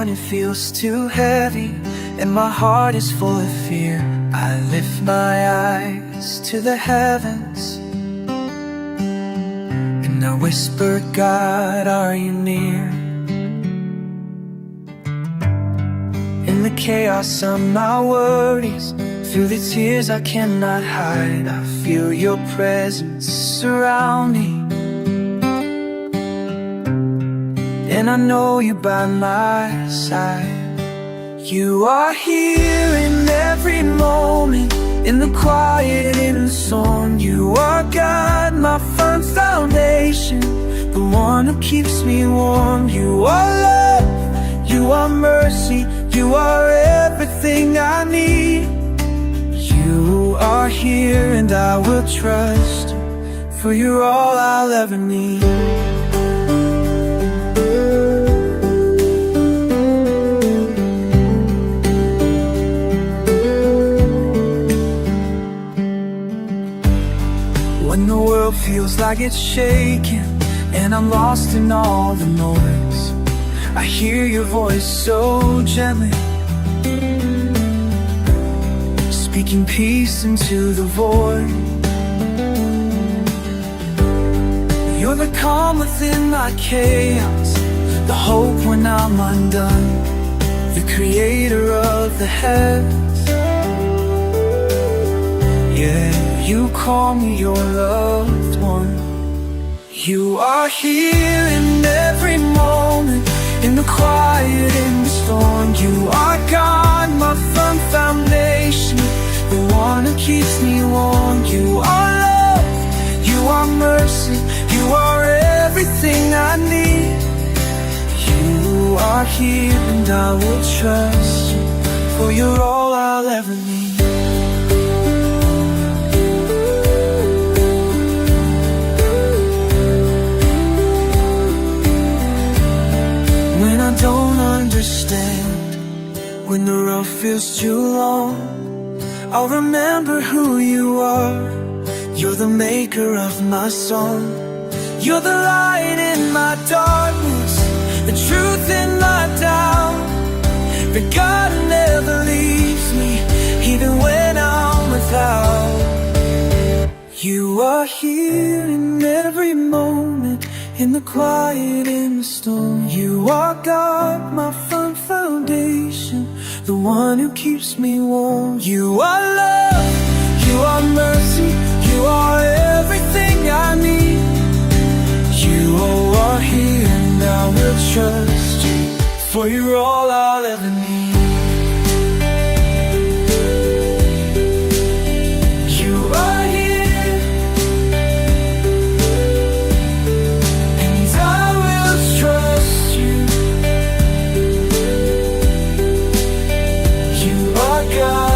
morning feels too heavy and my heart is full of fear, I lift my eyes to the heavens and I whisper, God, are you near? In the chaos of my worries, through the tears I cannot hide, I feel your presence surround me, and I know you by my side. You are here in every moment, in the quiet, in the storm. You are God, my firm foundation, the one who keeps me warm. You are love, you are mercy, you are everything I need. You are here and I will trust, for you're all I'll ever need. When the world feels like it's shaking and I'm lost in all the noise, I hear your voice so gently, speaking peace into the void. You're the calm within my chaos, the hope when I'm undone, the creator of the heavens. Yeah, you call me your loved one. You are here in every moment, in the quiet, in the storm. You are God, my firm foundation, the one who keeps me warm. You are love, you are mercy, you are everything I need. You are here and I will trust you, for you're all I'll ever need. When I don't understand, when the road feels too long, I'll remember who you are. You're the maker of my song, you're the light in my darkness, the truth in my doubt. The God who never leaves me, even when I'm without. You are here in every moment, in the quiet, in the storm. You are God, my firm foundation, the one who keeps me warm. You are love, you are mercy, you are everything I need. You are here and I will trust you, for you're all I'll ever need. You are here and I will trust you. You are God.